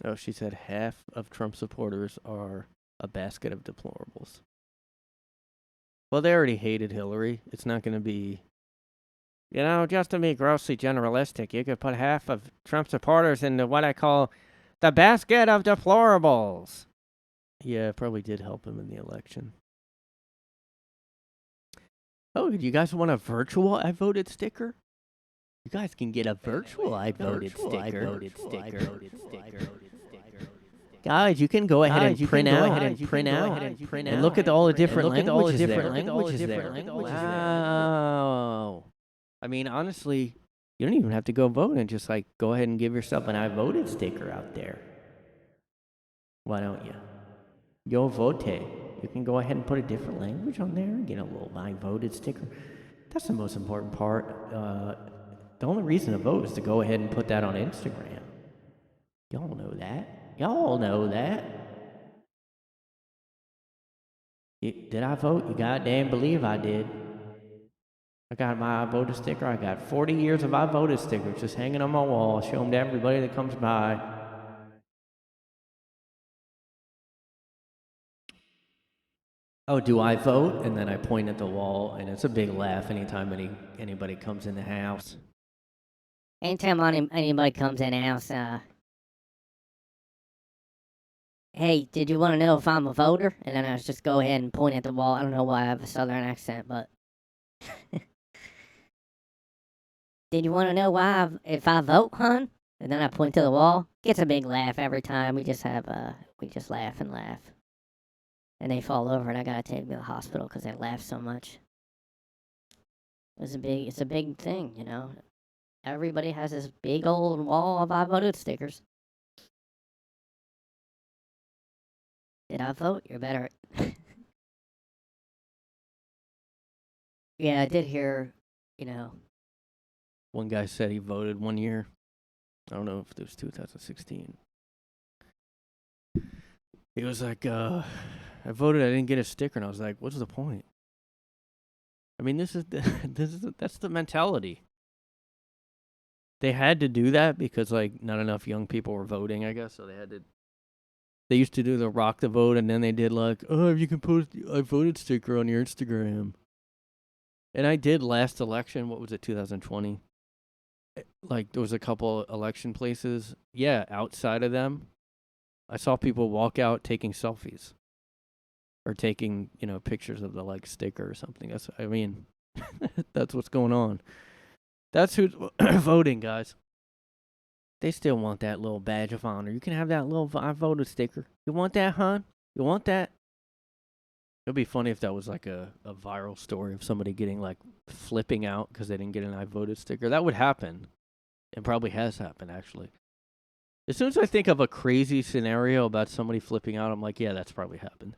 Oh, she said half of Trump supporters are a basket of deplorables. Well, they already hated Hillary. It's not going to be, just to be grossly generalistic, you could put half of Trump supporters into what I call the basket of deplorables. Yeah, it probably did help him in the election. Oh, you guys want a virtual I voted sticker? You guys can get a virtual I voted sticker. Guys, you can go ahead and print out and look at all the different languages there. Wow. I mean, honestly, you don't even have to go vote and just, like, go ahead and give yourself an I voted sticker out there. Why don't you? Yo vote. You can go ahead and put a different language on there, get a little I voted sticker. That's the most important part. The only reason to vote is to go ahead and put that on Instagram. Y'all know that. Did I vote? You goddamn believe I did. I got my I voted sticker. I got 40 years of I voted stickers just hanging on my wall. Show them to everybody that comes by. Oh, do I vote? And then I point at the wall, and it's a big laugh anytime anybody comes in the house. Anytime anybody comes in the house, hey, did you want to know if I'm a voter? And then I just go ahead and point at the wall. I don't know why I have a southern accent, but did you want to know if I vote, hon? And then I point to the wall. Gets a big laugh every time. We just laugh and laugh. And they fall over, and I gotta take them to the hospital because they laugh so much. It's a big thing, Everybody has this big old wall of I voted stickers. Did I vote? You're better. Yeah, I did hear, One guy said he voted one year. I don't know if it was 2016. He was like, I voted, I didn't get a sticker, and I was like, what's the point? I mean, that's the mentality. They had to do that because, like, not enough young people were voting, I guess, so they had to They used to do the rock the vote, and then they did like, oh, you can post I voted sticker on your Instagram. And I did last election. What was it, 2020? Like, there was a couple election places. Yeah, outside of them, I saw people walk out taking selfies. Or taking, pictures of the, like, sticker or something. That's what's going on. That's who's voting, guys. They still want that little badge of honor. You can have that little I voted sticker. You want that, hon? You want that? It'd be funny if that was like a viral story of somebody getting like flipping out because they didn't get an I voted sticker. That would happen. It probably has happened, actually. As soon as I think of a crazy scenario about somebody flipping out, I'm like, yeah, that's probably happened.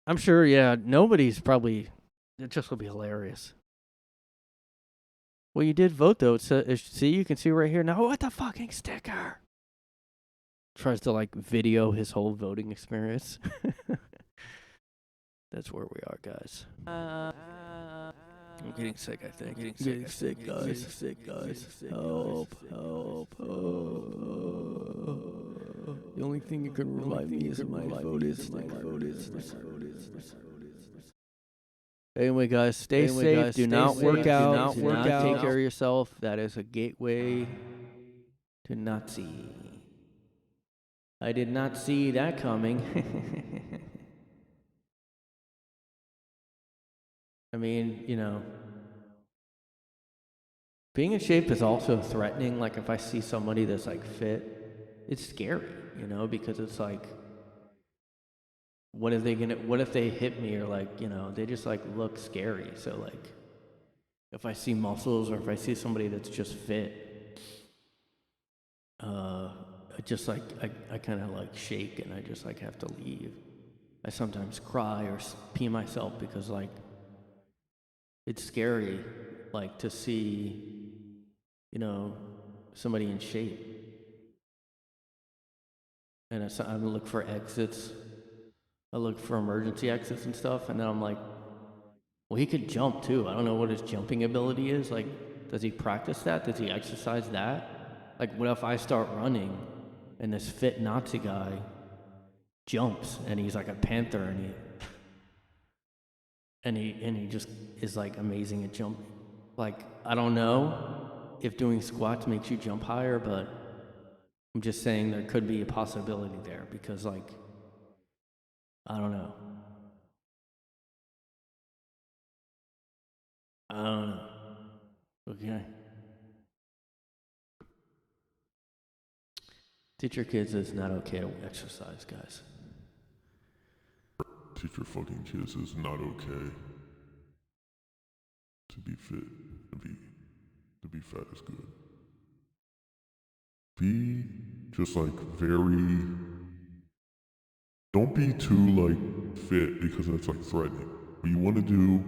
I'm sure, yeah, nobody's probably... It just will be hilarious. Well, you did vote, though. See, you can see right here. Now, what the fucking sticker? Tries to, like, video his whole voting experience. That's where we are, guys. I'm getting sick, I think. Getting sick, guys. Help. The only thing you can revive me is my voted sticker. Anyway, guys, stay safe. Do not work out. Do not take care of yourself. That is a gateway to Nazi. I did not see that coming. I mean, being in shape is also threatening. Like, if I see somebody that's, like, fit, it's scary, because it's like, what if they hit me, or, like, they just, like, look scary. So, like, if I see muscles, or if I see somebody that's just fit, I just, like, I kind of, like, shake, and I just, like, have to leave. I sometimes cry or pee myself because, like, it's scary, like, to see, somebody in shape. And I look for exits. I look for emergency exits and stuff, and then I'm like, well, he could jump too. I don't know what his jumping ability is. Like, does he practice that? Does he exercise that? Like, what if I start running and this fit Nazi guy jumps and he's like a panther and he just is like amazing at jumping? Like, I don't know if doing squats makes you jump higher, but I'm just saying there could be a possibility there because, like, I don't know. Okay. Teach your kids it's not okay to exercise, guys. Teach your fucking kids it's not okay to be fit. To be fat is good. Be just like don't be too like fit because that's like threatening. What you want to do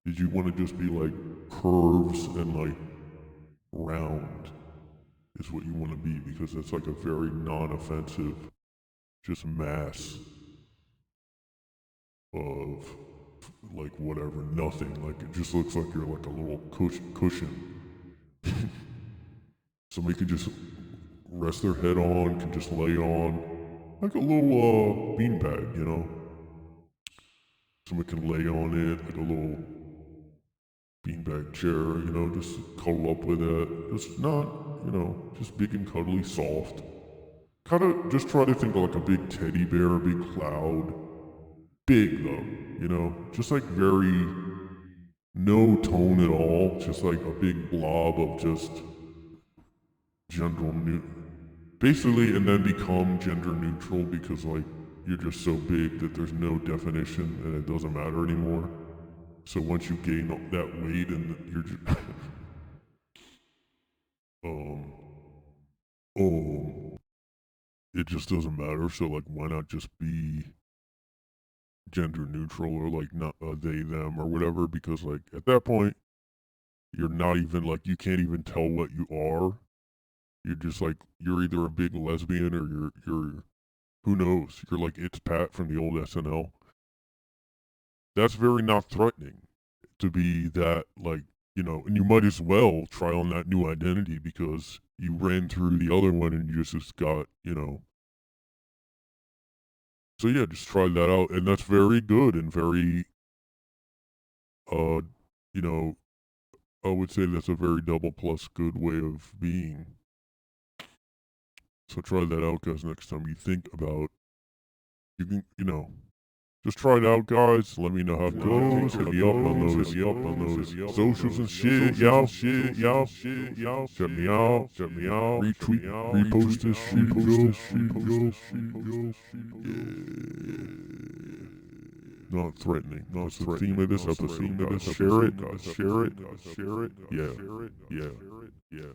is you want to just be like curves and like round is what you want to be because that's like a very non-offensive just mass of like whatever, nothing. Like it just looks like you're like a little cushion. Somebody could just rest their head on, can just lay on like a little beanbag, Somebody can lay on it like a little beanbag chair, just cuddle up with it. Just not, just big and cuddly, soft. Kind of just try to think of like a big teddy bear, a big cloud. Big though, just like very no tone at all, just like a big blob of just basically, and then become gender neutral because like you're just so big that there's no definition and it doesn't matter anymore. So once you gain that weight and you're just it just doesn't matter. So like, why not just be gender neutral or like not they them or whatever? Because like at that point, you're not even like you can't even tell what you are. You're just like you're either a big lesbian or you're who knows? You're like It's Pat from the old SNL. That's very not threatening to be that like, and you might as well try on that new identity because you ran through the other one and you just got, So yeah, just try that out, and that's very good and very, I would say that's a very double plus good way of being. So try that out, guys, next time you think about, you can, just try it out, guys. Let me know how it goes. Hit me up on those socials and shit, y'all. Check me out. Retweet, repost this shit, Not threatening. That's the theme of this episode, guys. Share it. Yeah.